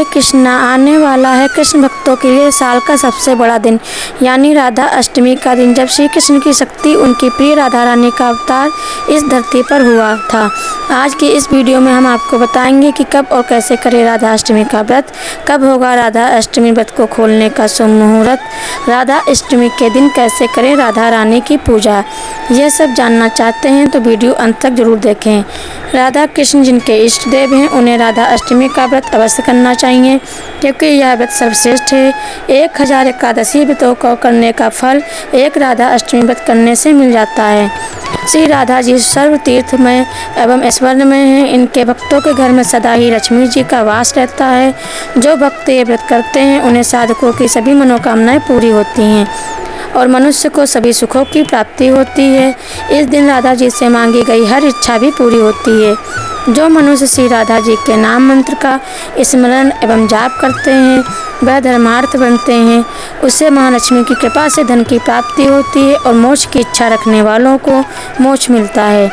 हरे कृष्णा, आने वाला है कृष्ण भक्तों के लिए साल का सबसे बड़ा दिन यानी राधा अष्टमी का दिन, जब श्री कृष्ण की शक्ति उनकी प्रिय राधा रानी का अवतार इस धरती पर हुआ था। आज की इस वीडियो में हम आपको बताएंगे कि कब और कैसे करें राधा अष्टमी का व्रत, कब होगा राधा अष्टमी व्रत को खोलने का शुभ मुहूर्त, राधा अष्टमी के दिन कैसे करें राधा रानी की पूजा। यह सब जानना चाहते हैं तो वीडियो अंत तक जरूर देखें। राधा कृष्ण जिनके इष्ट देव हैं उन्हें राधा अष्टमी का व्रत अवश्य करना चाहिए, क्योंकि यह व्रत सर्वश्रेष्ठ है। 1000 एकादशी व्रतों को करने का फल एक राधा अष्टमी व्रत करने से मिल जाता है। श्री राधा जी सर्व तीर्थमय एवं ऐश्वर्यमय हैं। इनके भक्तों के घर में सदा ही लक्ष्मी जी का वास रहता है। जो भक्त ये व्रत करते हैं उन्हें साधकों की सभी मनोकामनाएं पूरी होती हैं और मनुष्य को सभी सुखों की प्राप्ति होती है। इस दिन राधा जी से मांगी गई हर इच्छा भी पूरी होती है। जो मनुष्य श्री राधा जी के नाम मंत्र का स्मरण एवं जाप करते हैं वह धर्मार्थ बनते हैं। उससे महालक्ष्मी की कृपा से धन की प्राप्ति होती है और मोक्ष की इच्छा रखने वालों को मोक्ष मिलता है।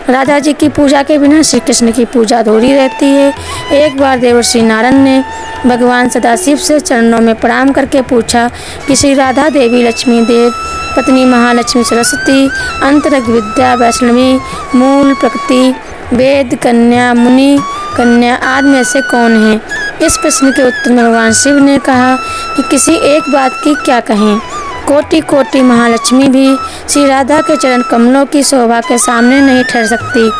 राधा जी की पूजा के बिना श्री कृष्ण की पूजा अधूरी रहती है। एक बार देवर्षि नारद ने भगवान सदाशिव से चरणों में प्रणाम करके पूछा कि श्री राधा देवी लक्ष्मी देव, पत्नी महालक्ष्मी सरस्वती, अंतरंग विद्या वैष्णवी, मूल प्रकृति, वेद कन्या, मुनि कन्या आदि में से कौन है। इस प्रश्न के उत्तर में भगवान शिव ने कहा कि किसी एक बात की क्या कहें, कोटि कोटि महालक्ष्मी भी श्री राधा के चरण कमलों की शोभा के सामने नहीं ठहर सकती।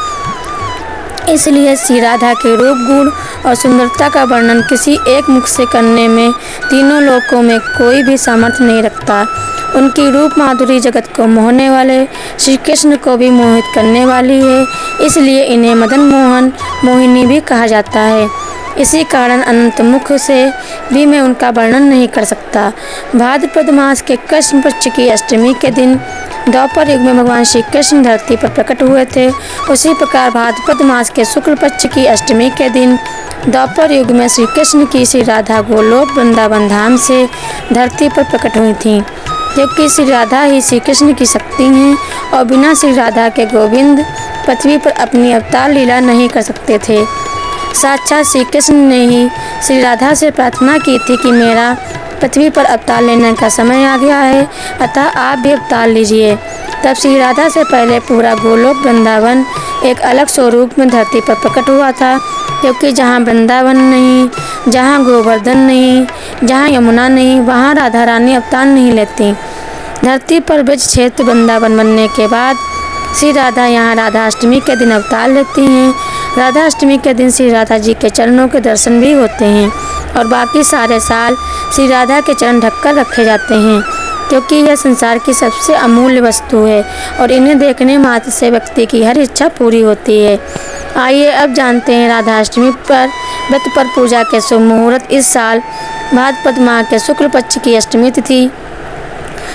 इसलिए श्री राधा के रूप, गुण और सुंदरता का वर्णन किसी एक मुख से करने में तीनों लोकों में कोई भी सामर्थ्य नहीं रखता। उनकी रूप माधुरी जगत को मोहने वाले श्री कृष्ण को भी मोहित करने वाली है। इसलिए इन्हें मदन मोहन मोहिनी भी कहा जाता है। इसी कारण अनंत मुख से भी मैं उनका वर्णन नहीं कर सकता। भाद्रपद मास के कृष्ण पक्ष की अष्टमी के दिन द्वापर युग में भगवान श्री कृष्ण धरती पर प्रकट हुए थे। उसी प्रकार भाद्रपद मास के शुक्ल पक्ष की अष्टमी के दिन द्वापर युग में श्री कृष्ण की श्री राधा गोलोक वृंदावन धाम से धरती पर प्रकट हुई थीं, क्योंकि श्री राधा ही श्री कृष्ण की शक्ति हैं और बिना श्री राधा के गोविंद पृथ्वी पर अपनी अवतार लीला नहीं कर सकते थे। साक्षात श्री कृष्ण ने ही श्री राधा से प्रार्थना की थी कि मेरा पृथ्वी पर अवतार लेने का समय आ गया है, अतः आप भी अवतार लीजिए। तब श्री राधा से पहले पूरा गोलोक वृंदावन एक अलग स्वरूप में धरती पर प्रकट हुआ था, क्योंकि जहाँ वृंदावन नहीं, जहाँ गोवर्धन नहीं, जहाँ यमुना नहीं, वहाँ राधा रानी अवतार नहीं लेती। धरती पर ब्रज क्षेत्र वृंदावन बनने के बाद श्री राधा यहाँ राधा अष्टमी के दिन अवतार लेती हैं। राधा अष्टमी के दिन श्री राधा जी के चरणों के दर्शन भी होते हैं और बाकी सारे साल श्री राधा के चरण ढककर रखे जाते हैं, क्योंकि यह संसार की सबसे अमूल्य वस्तु है और इन्हें देखने मात्र से व्यक्ति की हर इच्छा पूरी होती है। आइए अब जानते हैं राधा अष्टमी पर व्रत पर पूजा के शुभ मुहूर्त। इस साल भाद्रपद माह के शुक्ल पक्ष की अष्टमी तिथि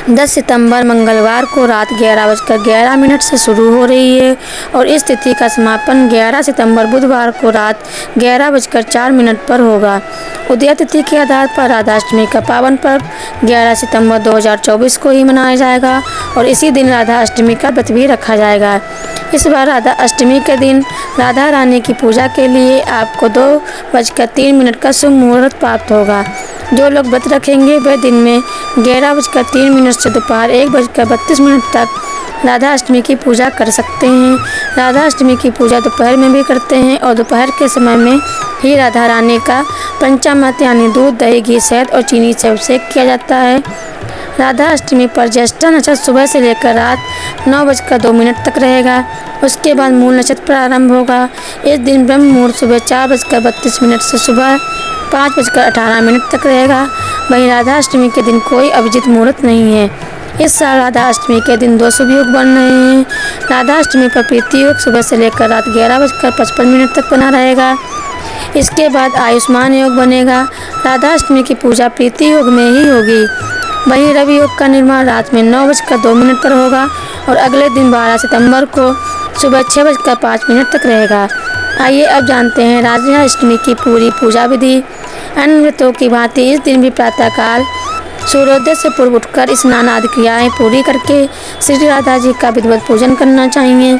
10 सितंबर मंगलवार को रात 11:11 से शुरू हो रही है और इस तिथि का समापन 11 सितंबर बुधवार को रात 11:04 पर होगा। उदय तिथि के आधार पर राधाअष्टमी का पावन पर्व 11 सितंबर 2024 को ही मनाया जाएगा और इसी दिन राधा अष्टमी का व्रत भी रखा जाएगा। इस बार राधा अष्टमी के दिन राधा रानी की पूजा के लिए आपको 2:03 का शुभ मुहूर्त प्राप्त होगा। जो लोग व्रत रखेंगे वह दिन में 11:03 से दोपहर 1:32 तक राधा अष्टमी की पूजा कर सकते हैं। राधा अष्टमी की पूजा दोपहर में भी करते हैं और दोपहर के समय में ही राधा रानी का पंचामृत यानी दूध, दही, घी, शहद और चीनी से अभिषेक किया जाता है। राधा अष्टमी पर ज्येष्ठा नक्षत्र सुबह से लेकर रात 9:02 तक रहेगा। उसके बाद मूल नक्षत्र प्रारंभ होगा। इस दिन ब्रह्म मुहूर्त सुबह 4:32 से सुबह 5:18 तक रहेगा। वहीं राधा अष्टमी के दिन कोई अभिजित मुहूर्त नहीं है। इस साल राधा अष्टमी के दिन 2 शुभ योग बन रहे हैं। राधा अष्टमी पर प्रीति योग सुबह से लेकर रात 11:55 तक बना रहेगा। इसके बाद आयुष्मान योग बनेगा। राधा अष्टमी की पूजा प्रीति योग में ही होगी। वहीं रवि योग का निर्माण रात में 9:02 पर होगा और अगले दिन 12 सितंबर को सुबह 6:05 तक रहेगा। आइए अब जानते हैं राधा अष्टमी की पूरी पूजा विधि। अन्य व्रतों की भांति इस दिन भी प्रातःकाल सूर्योदय से पूर्व उठकर स्नान आदि क्रियाएं पूरी करके श्री राधा जी का विधिवत पूजन करना चाहिए।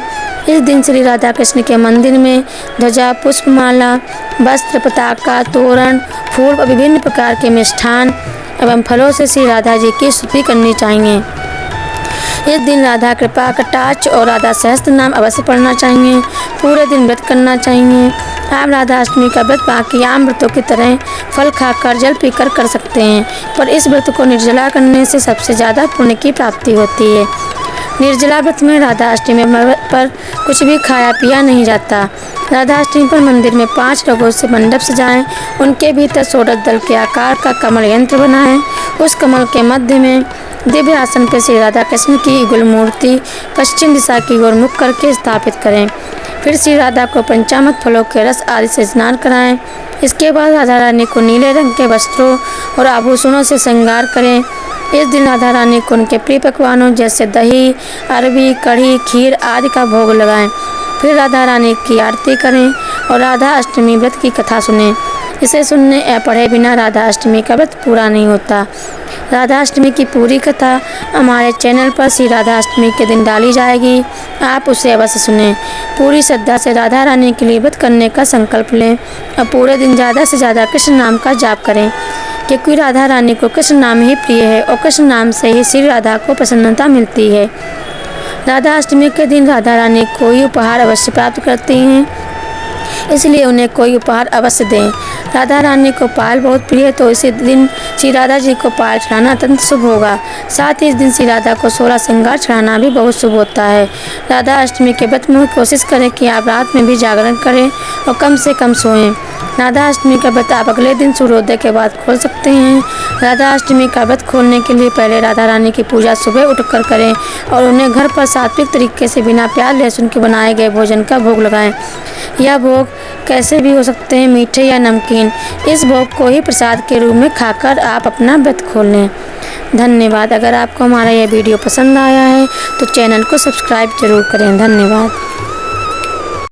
इस दिन श्री राधा कृष्ण के मंदिर में ध्वजा, पुष्पमाला, वस्त्र, पताका, तोरण, फूल और विभिन्न प्रकार के मिष्ठान एवं फलों से श्री राधा जी की स्तुति करनी चाहिए। इस दिन राधा कृपा, कटाक्ष और राधा सहस्त्र नाम अवश्य पढ़ना चाहिए। पूरे दिन व्रत करना चाहिए। आप राधा अष्टमी का व्रत बाकी आम व्रतों की तरह फल खाकर, जल पीकर कर सकते हैं, पर इस व्रत को निर्जला करने से सबसे ज़्यादा पुण्य की प्राप्ति होती है। निर्जला व्रत में राधा अष्टमी पर कुछ भी खाया पिया नहीं जाता। राधा अष्टमी पर मंदिर में 5 रंगों से मंडप सजाएं, उनके भीतर षोडश दल के आकार का कमल यंत्र बनाएं। उस कमल के मध्य में दिव्य आसन पर श्री राधा कृष्ण की युगल मूर्ति पश्चिम दिशा की ओर मुख करके स्थापित करें। फिर श्री राधा को पंचामृत फलों के रस आदि से स्नान कराएं। इसके बाद राधा रानी को नीले रंग के वस्त्रों और आभूषणों से श्रृंगार करें। इस दिन राधा रानी को उनके प्रिय पकवानों जैसे दही, अरबी, कढ़ी, खीर आदि का भोग लगाएं। फिर राधा रानी की आरती करें और राधा अष्टमी व्रत की कथा सुनें। इसे सुनने या पढ़े बिना राधा अष्टमी का व्रत पूरा नहीं होता। राधा अष्टमी की पूरी कथा हमारे चैनल पर श्री राधा अष्टमी के दिन डाली जाएगी। आप उसे अवश्य सुनें। पूरी श्रद्धा से राधा रानी के लिए व्रत करने का संकल्प लें और पूरे दिन ज़्यादा से ज़्यादा कृष्ण नाम का जाप करें, क्योंकि राधा रानी को कृष्ण नाम ही प्रिय है और कृष्ण नाम से ही श्री राधा को प्रसन्नता मिलती है। राधा अष्टमी के दिन राधा रानी कोई उपहार अवश्य प्राप्त करती हैं, इसलिए उन्हें कोई उपहार अवश्य दें। राधा रानी को पायल बहुत प्रिय है, तो इसी दिन श्री राधा जी को पायल चढ़ाना अत्यंत शुभ होगा। साथ ही इस दिन श्री राधा को 16 श्रृंगार चढ़ाना भी बहुत शुभ होता है। राधा अष्टमी के व्रत में कोशिश करें कि आप रात में भी जागरण करें और कम से कम सोएं। राधा अष्टमी का व्रत आप अगले दिन सूर्योदय के बाद खोल सकते हैं। राधा अष्टमी का व्रत खोलने के लिए पहले राधा रानी की पूजा सुबह उठकर करें और उन्हें घर पर सात्विक तरीके से बिना प्याज लहसुन के बनाए गए भोजन का भोग लगाएं। यह भोग कैसे भी हो सकते हैं, मीठे या नमकीन। इस भोग को ही प्रसाद के रूप में खाकर आप अपना व्रत खोल लें। धन्यवाद। अगर आपको हमारा यह वीडियो पसंद आया है तो चैनल को सब्सक्राइब जरूर करें। धन्यवाद।